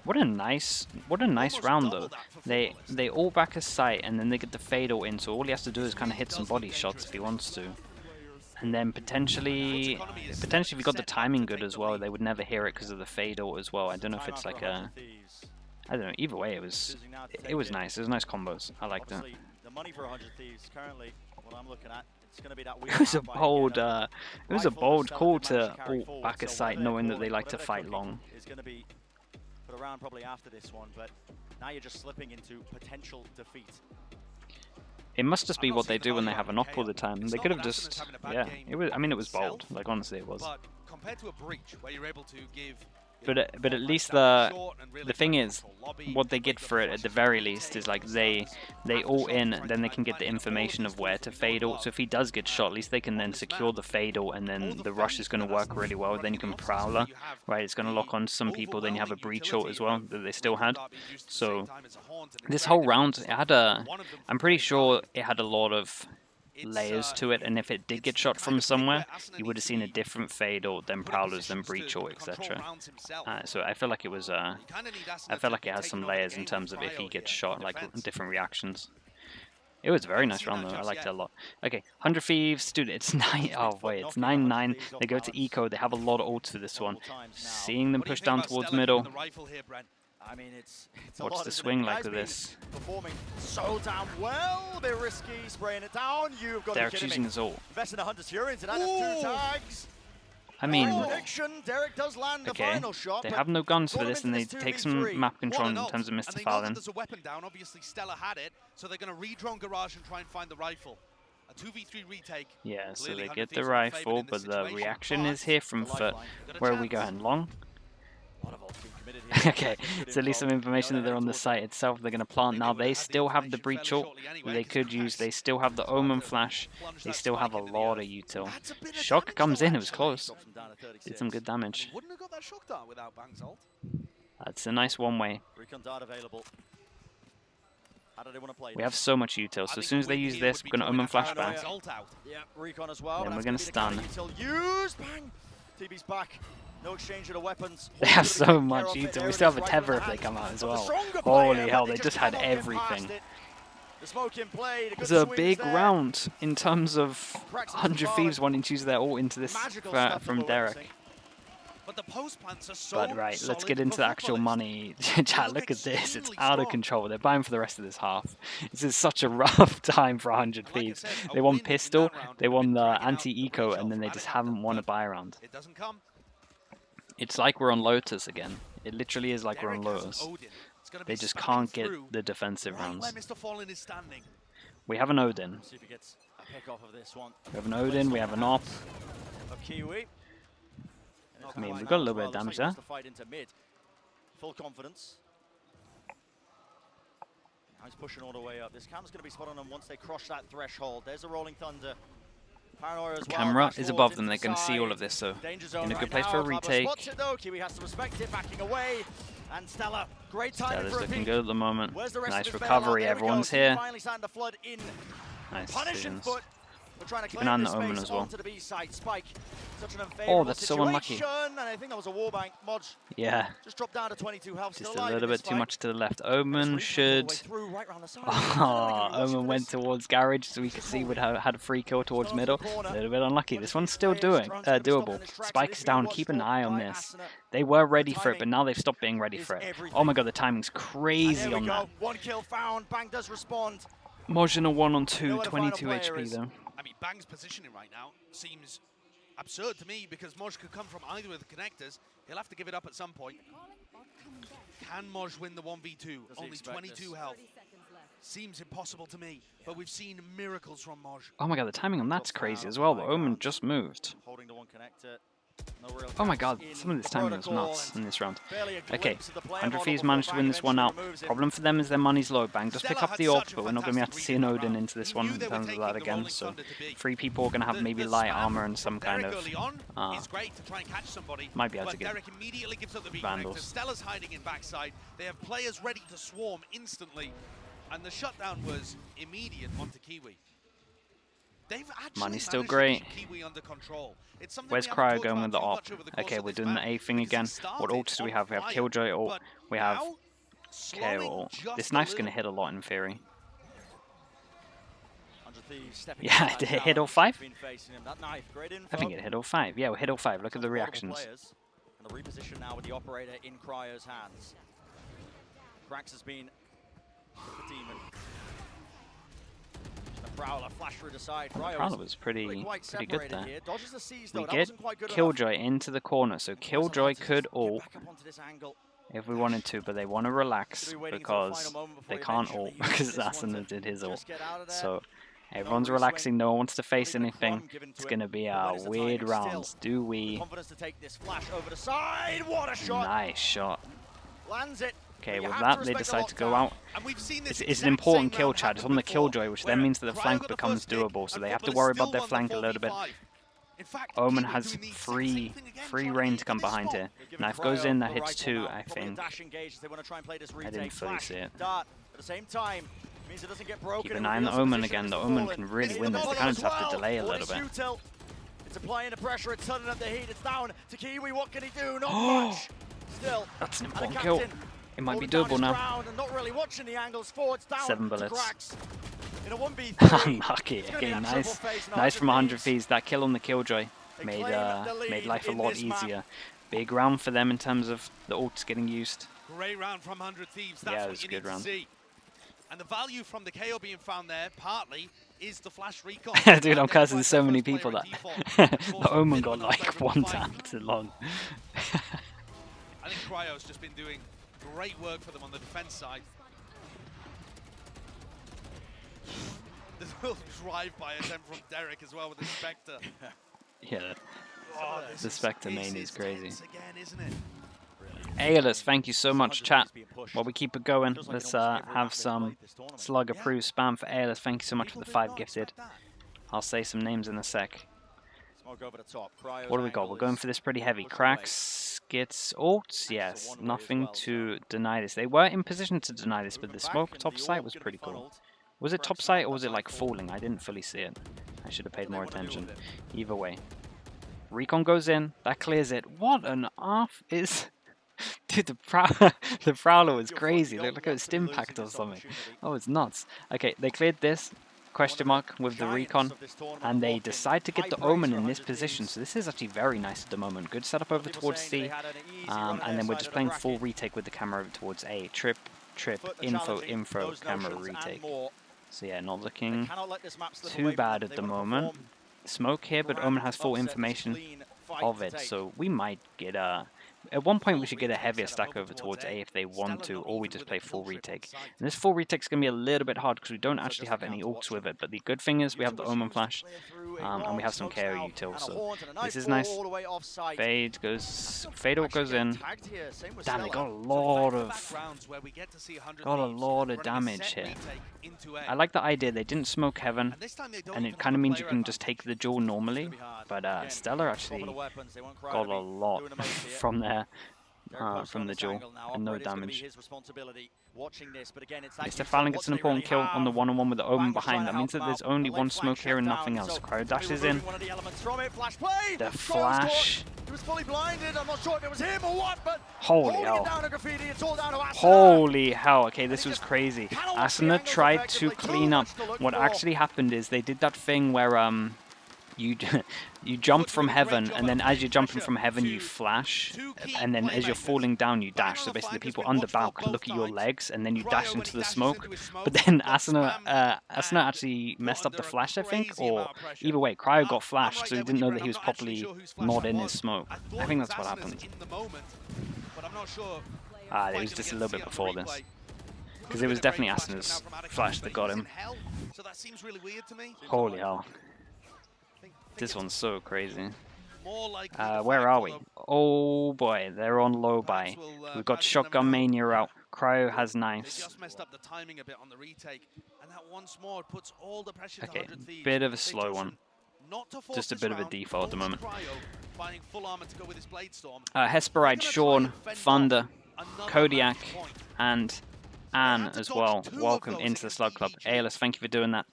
What a nice Almost round double though. that for They footballers. all back his sight and then they get the fade ult in, so all he has to do is kind of hit some body shots if he wants to. And then potentially if he got the timing good as well, they would never hear it because of the fade ult as well. I don't know if it's like a, I don't know. Either way, it was nice. It was nice combos. I liked it. Obviously, the money for 100 Thieves currently, what I'm looking at, it's going to be that It was a bold call to ult back his sight, knowing that they like to fight long. Is going to be put around probably after this one, but now you're just slipping into potential defeat. It must just be what they do when they have an op all the time. They could have just, yeah. It was. I mean, it was bold. Like honestly, it was. But compared to a breach where you're able to give, But at least the thing is, what they get for it at the very least is like they ult in, then they can get the information of where to fade ult. So if he does get shot, at least they can then secure the fade ult, and then the rush is going to work really well. Then you can prowler, right? It's going to lock on some people. Then you have a breach ult as well that they still had. So this whole round, it had a. I'm pretty sure it had a lot of layers to it, and if it did get shot from somewhere, you would have seen a different fade or then prowlers, then breach or etc. So I feel like it was I felt like it has some layers in terms of if he gets shot, like different reactions. It was a very nice round though. I liked it a lot. Okay, 100 Thieves, dude. It's 9. Oh wait, it's 9-9. They go to eco. They have a lot of ults for this one. Seeing them push down towards middle. I mean, it's What's the swing like with this? Performing so damn well, a bit risky, spraying it down. You've got Derek's using his ult. Investing 100 Fury into that, that's 2 tags. I mean, Prediction, Derek does land the okay, final shot, they but have no guns for got him this, and they into this take some 2v3. map control in terms of Mr. And they know that Fallon. there's a weapon down. Obviously, Stella had it, so they're going to re-drone Garage and try and find the rifle. A 2v3 retake. Yeah, so Clearly they 100 get the Thieves are favored rifle, in this but the situation, reaction but is here from the FUT. lifeline. Got a Where are we chance. going? Long? A lot of ults being committed here. Okay, Good so at least some info. information that they're on the site itself. They're going to plant now. They still have the breach ult that they could use. They still have the Omen flash. They still have a lot of util. Shock comes in. It was close. Drops them down to 36. Did some good damage. Wouldn't have got that shock dart without Bang's ult. That's a nice one-way. Recon dart available. How do they want to play We this? have so much util. So as soon as they use this, we're going to Omen flashback. Yeah, Recon as well. Then That's we're gonna be the kind of stun. util used. Bang! TB's back. No exchange of the weapons. They have Hawk's so gonna be much taken care of it. util. There We it still is, have a right in tether the if they hands come out as of the well. stronger Holy player, hell, but they just had cannot get everything. past it. The smoke in play. It was a big round in terms of 100 Thieves wanting to use their ult into this from Derek. But the post plants are so But right, let's solid get into for the actual footballers. money. Chat, look at this. It's extremely out of strong. control. They're buying for the rest of this half. This is such a rough time for 100 Like I Thieves. said, a They win won in that pistol, round they would have won been the dragging out the anti-eco, breach and then ult they out just of haven't that, won a but buy round. It doesn't come. It's like we're on Lotus again. It literally is like we're on Derek has Lotus. Odin. It's gonna They be just spamming can't get through the defensive right rounds. where Mr. Fallen is standing. We have an Odin. See if he gets a pick off of this one. We have an Odin, we have an op. Of Kiwi. I mean, we've got a little bit of damage there. The fight into mid. Full confidence. Now he's pushing all the way up. This cam's going to be spot on them once they cross that threshold. There's a Rolling Thunder. Paranoia as well. Camera Flash is forwards above them. into They're going to see all side. of this, so Danger zone in a right good place now. for a Pablo retake. spots it though. Kiwi has to respect it, backing away. And Stella, great timing Stella's for a looking peek. good at the moment. Where's the rest Nice of his recovery. bailout? There we go. Everyone's Team here. Finally starting to flood in. Nice Punishing decisions. FUT. We're trying to Keep an eye claim on this the Omen space as well. onto the B side. Spike. Such an unfavorable that's so unlucky. situation, and I think that was a wallbang. Modge Yeah, just dropped down to 22 health. just Still a alive little in this bit too fight. much to the left. And it's Omen Reed should... all the way through, right round the side. Oh, Omen went towards Garage, so we could see would have had a free kill towards middle. A little bit unlucky. This one's still doable. Spike's down. Keep an eye on this. They were ready for it, but now they've stopped being ready for it. Oh my god, the timing's crazy on that. One kill found. Bang does respond. Mojin 1 on 2, 22 HP though. I mean, Bang's positioning right now seems absurd to me because Moj could come from either of the connectors. He'll have to give it up at some point. Can Moj win the 1v2? Only 22 health. Seems impossible to me, but we've seen miracles from Moj. Oh my god, the timing on that's crazy as well. The Omen just moved. Holding the one connector. No real Oh my gaps god, in some of this the timing was protocol, nuts and in this round. barely a Okay, glimpse of the player 100 model Thieves before managed to Bang win this one out. eventually removes him. Problem for them is their money's low. Bang does pick Stella up the had AWP, such a but we're not going to be able to fantastic see an weekend Odin round. into this He one knew in they were terms of taking that the again. rolling So thunder to be. 3 people are going to have maybe The light spam armor and some from kind Derek of... early on is great to try and catch somebody. Might be able but to get Derek immediately gives up the beat Vandals. connector. Stella's hiding in backside. They have players ready to swarm instantly, and the shutdown was immediate onto Kiwi. They've actually Money's still managed to great. keep Kiwi under control. It's something Where's we haven't Cryo talked going with the about too AWP? much over the course Okay, of we're this doing the map, A thing because again. it started What ults do we on have? We have fire, Killjoy ult. but We have now, KO slowing ult. just This a knife's going to little. hit a lot in theory. 100 Thieves stepping Yeah, inside did it now. hit all 5? Been facing him. That knife, great info. I think it hit all 5. Yeah, we hit all 5. Look at the reactions. Players. And the reposition now with the operator in Cryo's hands. Krax has been the demon. The Prowler flash through the side. Prowler was pretty good there. Here. Dodges the C's, though. We That get wasn't quite good Killjoy into the corner, so Killjoy could ult Get back up onto this angle. if we wanted to, but they want to relax Should be waiting until the because final moment they before can't eventually ult use because this one Assassin to did his ult. just get out of there. So everyone's reswing. relaxing, no one wants to face Not even a crumb anything. given to It's him. going to be But a when it's the weird timing rounds. still, Do the we? confidence to take this flash over the side. What a shot. Nice shot. Lands it. Okay, But you with have that, to they respect the decide to go lockdown. out. And we've seen this It's an exact important same kill, round Chad. It's happen on the before, Killjoy, which where then means that the Cryo flank got the becomes first pick, doable, so and they have to Football worry still about their won the flank a little bit. 4v5. In fact, Omen Kiwi has doing the exact free same thing again, trying to reign get to come into this behind spot. here. They've given Knife goes Cryo in, that the hits right 2, one now. I Probably a think. dash engage as they want to try and play this retake. didn't fully Flash, see it. Dart. At the same time, means it doesn't get broken. Keep It an eye on the reveals Omen position again. as The the Omen fallen. can really It's win the this. They double kind of as just have to well. delay a What little is bit. Util? It's applying the pressure. It's turning up the heat. It's down to Kiwi. What can he do? Not Oh, much. Still. That's an And the important kill. captain It might be holding down doable his now. ground and not really watching the angles forwards down 7 to bullets. Krax. In a 1v3. Unlucky. It's gonna be Okay, that nice. triple face now. Nice from 100 Thieves. Thieves. That kill on the Killjoy They made claim the lead made life a in lot this map. easier. Big round for them in terms of the ults getting used. Great round from 100 Thieves. That's Yeah, it what was you a good need round. to see. And the value from the KO being found there, partly, is the flash recon. Dude, I'm cursing Identified so their many first player people at that default. the Omen Bit of got an like unfavorable one fight. tap too long. I think Cryo's just been doing great work for them on the defense side. There's a little drive-by attempt from Derek as well with the Spectre. Yeah. Oh, The Spectre main is crazy. tense again, isn't it? Aeolus, thank you so much, 100 chat. Thieves being pushed. While we keep it going, Feels like let's in almost every map have they've some played this tournament. slug Yeah. approved spam for Aeolus. Thank you so much for People the did 5 not gifted. expect that. I'll say some names in a sec. Smoke over the top. Cryo's What do we got? angle We're going is for this pretty heavy. pushed Cracks, Skits, ults. a Yes, one-way as nothing well, to so- deny this. They were in position to deny this, but Moving the back smoke and top the sight orb was gonna pretty be cool. funneled. Was it Cracks top now sight or on was that it like side forward. falling? I didn't fully see it. I should have paid What do more they wanna do attention. with it? Either way. Recon goes in. That clears it. What an off is... Dude, the Prowler was You're crazy. you Look don't at want its to be stim losing packed or this something. opportunity. Oh, it's nuts. Okay, they cleared this. Question mark with the Giants recon. of this tournament And they walking. decide to get High the praise Omen for in this 100 position. Thieves. So this is actually very nice at the moment. Good setup over People towards saying C. they had an easy run on And their then we're side just of the playing full bracket. retake with the camera over towards A. Trip, FUT are info, challenging those camera, notions and retake. more. So yeah, not They looking cannot let this map slip too away from bad them. at They the wanna moment. perform Smoke here, but grand Omen has full upset, this information clean fight of to it. take. So we might get a... At one point we should get a heavier stack over towards A if they want to, or we just play full retake. And this full retake's going to be a little bit hard because we don't actually have any ults with it, but the good thing is we have the Omen flash, And we have some KO util, so this is nice. Fade goes, Fade ult goes in. Damn, they got a lot of damage here. I like the idea they didn't smoke heaven, and it kind of means you can just take the duel normally. But Stellar actually got a lot from there. From the duel, and no damage. Mr. Fallon gets an important kill on the one-on-one with the Omen behind. That means that there's only one smoke here and nothing else. Cryo dashes in. The flash. Holy hell. Holy hell. Okay, this was crazy. Asuna tried to clean up. What actually happened is they did that thing where you jump from heaven, and then as you're jumping from heaven you flash, and then as you're falling down you dash. So basically people under bow can look at your legs, and then you dash into the smoke. But then Asuna actually messed up the flash, I think, or either way, Cryo got flashed, so he didn't know that he was properly not in his smoke. I think that's what happened. It was just a little bit before this, because it was definitely Asuna's flash that got him. Holy hell. This one's so crazy. Where are we? Oh boy, they're on low buy. We've got Shotgun Mania out. Cryo has knives. Okay, bit of a slow one. Just a bit of a default at the moment. Hesperide, Sean, Thunder, Kodiak, and Anne as well. Welcome into the Slug Club. ALS, thank you for doing that.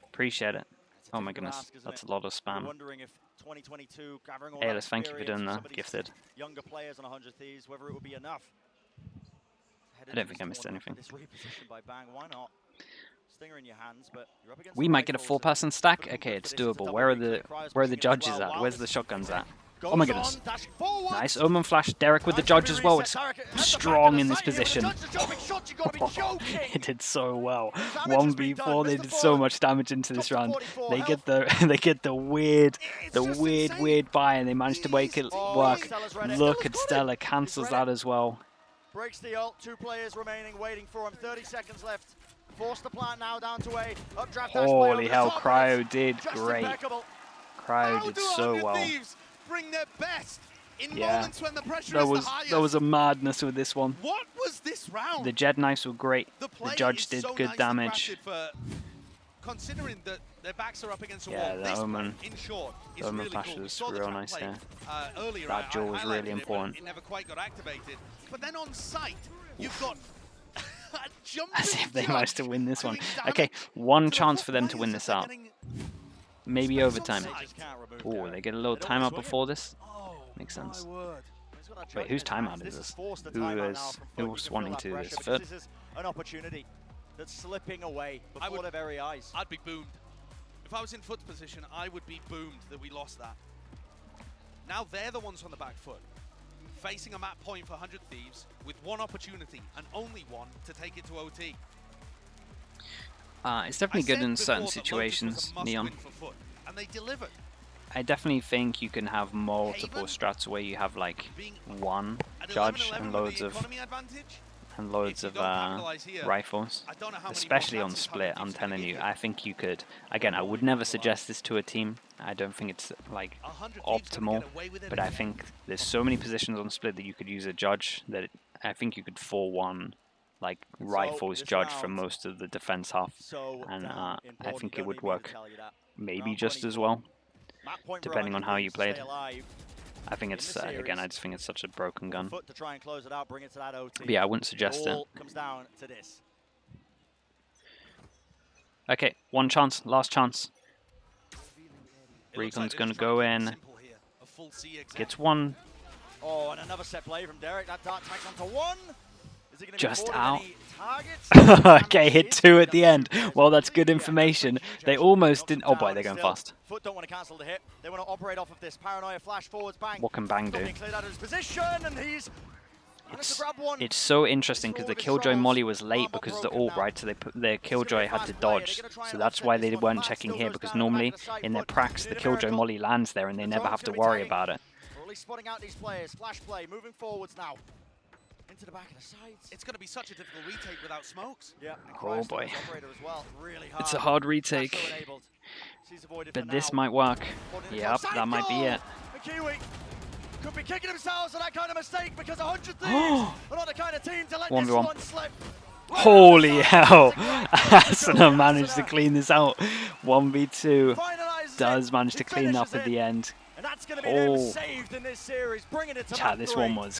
Appreciate it. Oh my goodness, that's a lot of spam. ALS, thank you for doing that. Gifted. I don't think I missed anything. We might get a 4-person stack. Okay, it's doable. Where are the judges at? Where's the shotguns at? Oh my goodness. Nice Omen flash. Derek with the judge as well. It's strong in this position. It did so well. 1v4, they did so much damage into this round. They get the weird buy, and they managed to make it work. Look at Stella, cancels that as well. Breaks the ult, 2 players remaining, waiting for him, 30 seconds left. Force the plant now down to A. Holy hell, Cryo did great. Cryo did so well. Bring their best in Yeah, moments when the pressure is the highest. there was a madness with this one. What was this round? The Jed knives were great. The judge did so good damage. Considering that their backs are up against a Yeah, wall, the this Omen, in short is Omen really flash cool. was real nice there. Earlier, That duel was really highlighted important. It never quite got activated. But then on site, you've got a jumping As if they judge managed to win this one. doing damage Okay, one to chance the for them to players win as this they're out. getting Maybe space on overtime. site. Oh, they get a little timeout before this. Oh, Makes sense. my word. Wait, whose timeout is this? Who's wanting to do this? FUT? This is an opportunity that's slipping away before their very eyes. I'd be boomed. If I was in FUT's position, I would be boomed that we lost that. Now they're the ones on the back foot, facing a map point for 100 Thieves with one opportunity and only one to take it to OT. It's definitely good in certain situations, Neon. And they delivered. I definitely think you can have multiple strats where you have like one judge and loads of rifles, especially on split. I'm telling you, I think you could. Again, I would never suggest this to a team. I don't think it's like optimal, but I think there's so many positions on split that you could use a judge that I think you could 4-1 like rifles judge for most of the defense half, and I think it would work maybe just as well, depending on how you played. I think it's, again, I just think it's such a broken gun. But yeah, I wouldn't suggest it. Okay, one chance, last chance. Recon's going to go in. Gets one. Oh, and another set play from Derek. That dart tags onto one. Just out. Okay, hit 2 at the end. Well, that's good information. They almost didn't. Oh boy, they're going fast. FUT don't want to cancel the hit. They want to operate off of this paranoia flash forwards bang. What can Bang do? It's so interesting because the Killjoy Molly was late because of the ult, right? So their Killjoy had to dodge. So that's why they weren't checking here, because normally in their pracs the Killjoy Molly lands there and they never have to worry about it. Spotting out these players. Flash play, moving forwards now. Into the back of the sides. It's going to be such a difficult retake without smokes. Yeah. Oh boy. Well. Really it's a hard retake. He's avoided But for this now. might work. Holding the Yep, close that might be angle. it. And Kiwi could be kicking themselves for that kind of mistake because 100 Thieves are not the kind of team to let this 1v1. one slip. Holy hell! Asuna managed to clean this out. 1v2 does manage to clean up at the end. And that's going to be Oh. them saved in this series, bringing it to Chat, map this 3. one was